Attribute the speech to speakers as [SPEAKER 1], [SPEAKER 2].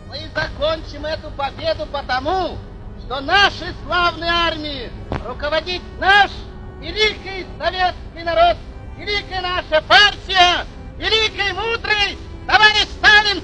[SPEAKER 1] Мы закончим эту победу потому, что нашей славной армии руководит наш великий советский народ, великая наша партия, великий мудрый товарищ Сталин